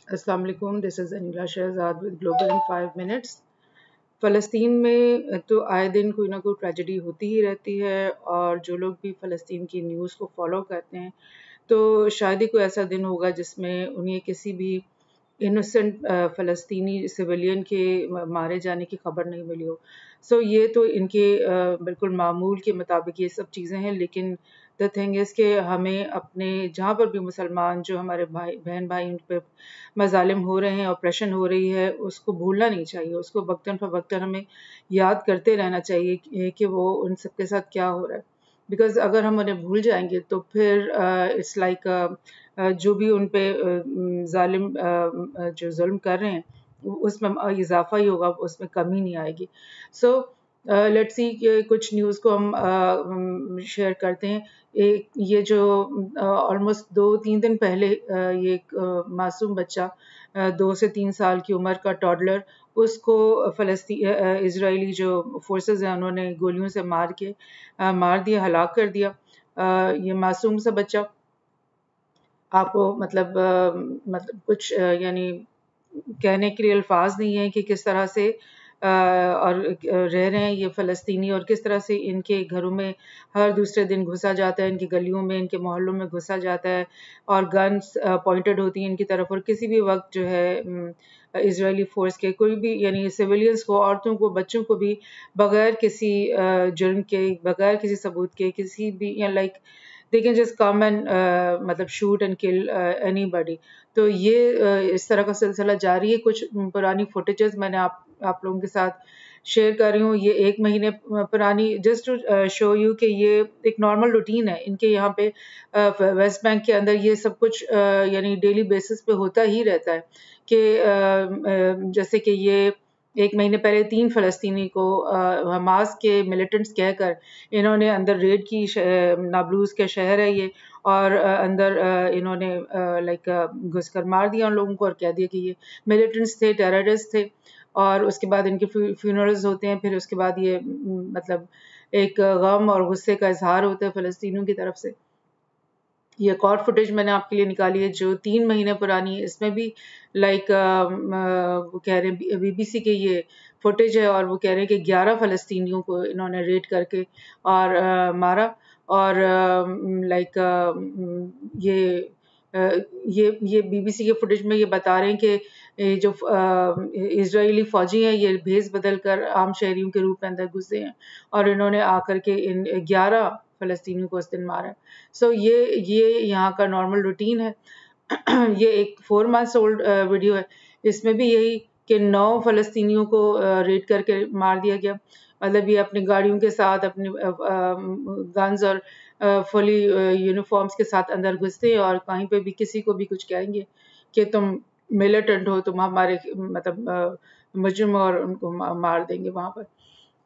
अस्सलाम वालेकुम, this is Anila Shahzad with global in 5 minutes. फ़लस्तीन में तो आए दिन कोई ना कोई ट्रेजेडी होती ही रहती है और जो लोग भी फ़लस्तीन की न्यूज़ को फॉलो करते हैं तो शायद ही कोई ऐसा दिन होगा जिसमें उन्हें किसी भी इनोसेंट फ़लस्तीनी सिविलियन के मारे जाने की खबर नहीं मिली हो। सो ये तो इनके बिल्कुल मामूल के मुताबिक ये सब चीज़ें हैं, लेकिन द थिंग इज़ कि हमें अपने जहाँ पर भी मुसलमान जो हमारे बहन भाई उन पे मज़ालिम हो रहे हैं, ऑपरेशन हो रही है, उसको भूलना नहीं चाहिए। उसको वक्तन फ़वक्तन हमें याद करते रहना चाहिए कि वो उन सब के साथ क्या हो रहा है। बिकॉज़ अगर हम उन्हें भूल जाएँगे तो फिर इट्स लाइक जो भी उन पे ज़ालिम जो ज़ुल्म कर रहे हैं उसमें इज़ाफ़ा ही होगा, उसमें कमी नहीं आएगी। सो लेट्स सी कि कुछ न्यूज़ को हम शेयर करते हैं। ये जो ऑलमोस्ट 2-3 दिन पहले ये एक मासूम बच्चा 2 से 3 साल की उम्र का टॉडलर, उसको इज़राइली जो फ़ोर्सेस हैं उन्होंने गोलियों से मार दिया, हलाक कर दिया। ये मासूम सा बच्चा आपको मतलब कुछ यानी कहने के लिए अल्फाज नहीं है कि किस तरह से और रह रहे हैं ये फ़लस्तीनी और किस तरह से इनके घरों में हर दूसरे दिन घुसा जाता है, इनकी गलियों में, इनके मोहल्लों में घुसा जाता है और गन्स पॉइंटेड होती हैं इनकी तरफ और किसी भी वक्त जो है इजरायली फोर्स के कोई भी यानी सिविलियंस को, औरतों को, बच्चों को भी बगैर किसी जुर्म के, बगैर किसी सबूत के, किसी भी like they can just come and मतलब शूट एंड किल एनीबॉडी। तो ये इस तरह का सिलसिला जारी है। कुछ पुरानी फुटेजेस मैंने आप लोगों के साथ शेयर कर रही हूँ। ये 1 महीने पुरानी, जस्ट टू शो यू कि ये एक नॉर्मल रूटीन है इनके यहाँ पे वेस्ट बैंक के अंदर। ये सब कुछ यानी डेली बेसिस पे होता ही रहता है कि जैसे कि ये 1 महीने पहले 3 फ़लस्तीनी को हमास के मिलिटेंट्स कहकर इन्होंने अंदर रेड की। नाब्लूस का शहर है ये और अंदर इन्होंने घुसकर मार दिया उन लोगों को और कह दिया कि ये मिलिटेंट्स थे, टेररिस्ट थे। और उसके बाद इनके फ्यूनरल्स होते हैं, फिर उसके बाद ये मतलब एक गम और गुस्से का इजहार होता है फ़लस्तीनियों की तरफ से। ये एक और फुटेज मैंने आपके लिए निकाली है जो 3 महीने पुरानी है। इसमें भी वो कह रहे हैं बीबीसी के ये फुटेज है और वो कह रहे हैं कि 11 फ़लस्तीनियों को इन्होंने रेड करके और मारा और ये ये बीबीसी के फुटेज में ये बता रहे हैं कि ये जो इजरायली फौजी हैं ये भेस बदल कर आम शहरियों के रूप में अंदर घुसे हैं और इन्होंने आकर के इन 11 फ़लस्तीनियों को उस दिन मारा है। सो ये यहाँ का नॉर्मल रूटीन है। ये एक 4 मंथ्स ओल्ड वीडियो है। इसमें भी यही कि 9 फ़लस्तीनियों को रेड करके मार दिया गया। मतलब ये अपनी गाड़ियों के साथ अपनी गन्स और फुली यूनिफ़ॉर्म्स के साथ अंदर घुसते हैं और कहीं पे भी किसी को भी कुछ कहेंगे कि तुम मिलिटेंट हो, तुम हमारे मुजरिम और उनको मार देंगे वहाँ पर।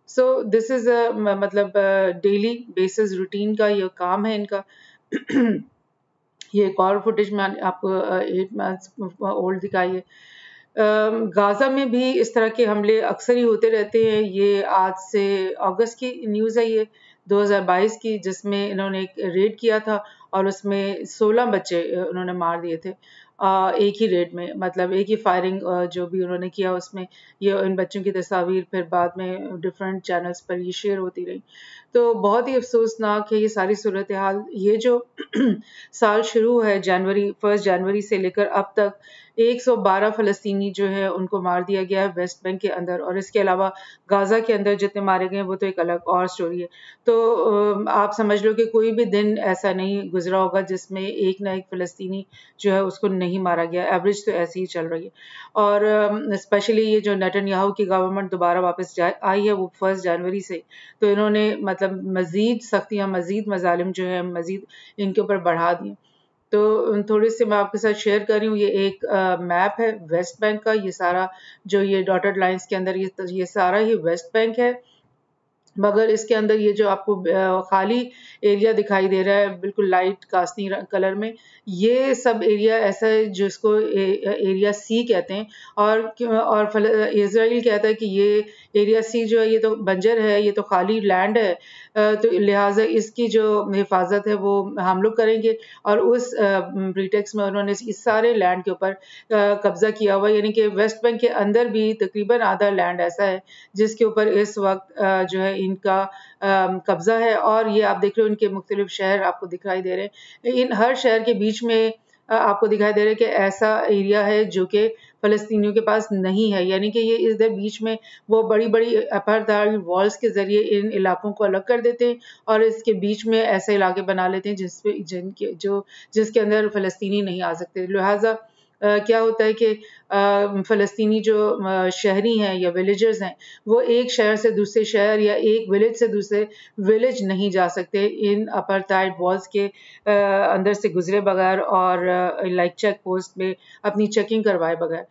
सो दिस इज़ मतलब डेली बेसिस रूटीन का ये काम है इनका। ये एक और फुटेज मैंने आपको 8 मंथ्स ओल्ड दिखाई है। गाज़ा में भी इस तरह के हमले अक्सर ही होते रहते हैं। ये आज से अगस्त की न्यूज़ है ये 2022 की, जिसमें इन्होंने एक रेड किया था और उसमें 16 बच्चे उन्होंने मार दिए थे एक ही रेड में। मतलब एक ही फायरिंग जो भी उन्होंने किया उसमें ये इन बच्चों की तस्वीर फिर बाद में डिफरेंट चैनल्स पर ये शेयर होती रही। तो बहुत ही अफ़सोसनाक है ये सारी सूरत हाल। ये जो साल शुरू है जनवरी 1 जनवरी से लेकर अब तक 112 फ़लस्तीनी जो है उनको मार दिया गया है वेस्ट बैंक के अंदर और इसके अलावा गाज़ा के अंदर जितने मारे गए हैं वो तो एक अलग और स्टोरी है। तो आप समझ लो कि कोई भी दिन ऐसा नहीं गुज़रा होगा जिसमें एक ना एक फ़लस्तीनी जो है उसको नहीं मारा गया। एवरेज तो ऐसी ही चल रही है और स्पेशली ये जो नेतन्याहू की गवर्नमेंट दोबारा वापस आई है वो 1 जनवरी से, तो इन्होंने मतलब मज़ीद सख्तियाँ, मज़ीद मज़ालिम जो है मज़ीद इनके ऊपर बढ़ा दिए। तो थोड़ी-सी मैं आपके साथ शेयर कर रही हूँ। ये एक मैप है वेस्ट बैंक का। ये सारा जो ये डॉटेड लाइन्स के अंदर ये सारा ही वेस्ट बैंक है। मगर इसके अंदर ये जो आपको खाली एरिया दिखाई दे रहा है बिल्कुल लाइट कास्नी कलर में, ये सब एरिया ऐसा है जिसको एरिया सी कहते हैं। और इसराइल कहता है कि ये एरिया सी जो है ये तो बंजर है, ये तो खाली लैंड है, तो लिहाजा इसकी जो हिफाजत है वो हम लोग करेंगे। और उस प्रीटेक्स में उन्होंने इस सारे लैंड के ऊपर कब्जा किया हुआ, यानी कि वेस्ट बैंक के अंदर भी तकरीबन आधा लैंड ऐसा है जिसके ऊपर इस वक्त जो है इनका कब्जा है। और ये आप देख रहे हो इनके मुख्तलिफ शहर आपको दिखाई दे रहे हैं, इन हर शहर के बीच में आपको दिखाई दे रहा है कि ऐसा एरिया है जो कि फ़लस्तीनियों के पास नहीं है, यानी कि ये इधर बीच में वो बड़ी-बड़ी अपार्थाइड वॉल्स के ज़रिए इन इलाकों को अलग कर देते हैं और इसके बीच में ऐसे इलाके बना लेते हैं जिसके अंदर फ़लस्तीनी नहीं आ सकते। लिहाजा क्या होता है कि फ़लस्तीनी जो शहरी हैं या विलेजर्स हैं, वो एक शहर से दूसरे शहर या एक विलेज से दूसरे विलेज नहीं जा सकते इन अपार्थाइड वॉल्स के अंदर से गुजरे बगैर और लाइक चेक पोस्ट में अपनी चेकिंग करवाए बगैर।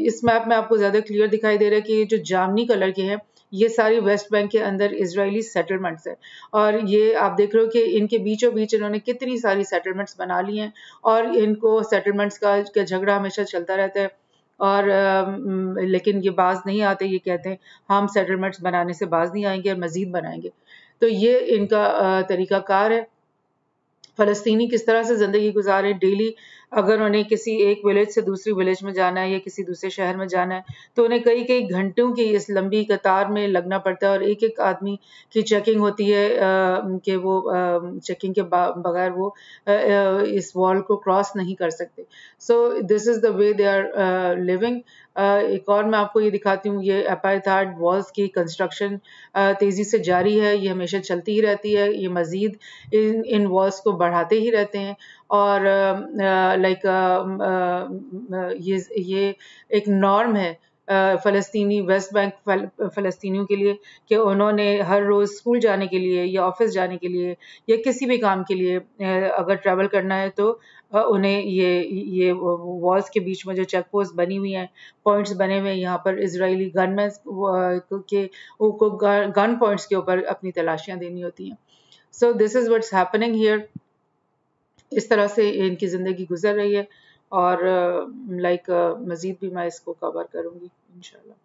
इस मैप में आपको ज़्यादा क्लियर दिखाई दे रहा है कि ये जो जामनी कलर के हैं, ये सारी वेस्ट बैंक के अंदर इजरायली सेटलमेंट्स हैं। और ये आप देख रहे हो कि इनके बीचों बीच इन्होंने कितनी सारी सेटलमेंट्स बना ली हैं और इनको सेटलमेंट्स का झगड़ा हमेशा चलता रहता है। और लेकिन ये बाज नहीं आते, ये कहते हैं हम सेटलमेंट्स बनाने से बाज नहीं आएंगे और मजीद बनाएंगे। तो ये इनका तरीकाकार है। फ़लस्तीनी किस तरह से ज़िंदगी गुज़ारें डेली, अगर उन्हें किसी एक विलेज से दूसरी विलेज में जाना है या किसी दूसरे शहर में जाना है, तो उन्हें कई-कई घंटों की इस लंबी कतार में लगना पड़ता है और एक-एक आदमी की चेकिंग होती है कि वो चेकिंग के बगैर वो इस वॉल को क्रॉस नहीं कर सकते। So this is the way they are living. एक और मैं आपको ये दिखाती हूँ, ये अपार्थाइड वॉल्स की कंस्ट्रक्शन तेज़ी से जारी है, ये हमेशा चलती ही रहती है, ये मज़ीद इन वॉल्स को बढ़ाते ही रहते हैं। और लाइक ये एक नॉर्म है फ़लस्तीनी वेस्ट बैंक फ़लस्तीनियों के लिए कि उन्होंने हर रोज़ स्कूल जाने के लिए या ऑफ़िस जाने के लिए या किसी भी काम के लिए अगर ट्रैवल करना है तो उन्हें ये वॉल्स के बीच में जो चेक पोस्ट बनी हुई हैं, पॉइंट्स बने हुए हैं, यहाँ पर इज़राइली गनमैन्स को गन पॉइंट्स के ऊपर अपनी तलाशियाँ देनी होती हैं। सो this is what's happening here. इस तरह से इनकी ज़िंदगी गुजर रही है और लाइक मज़ीद भी मैं इसको कवर करूँगी इंशाल्लाह।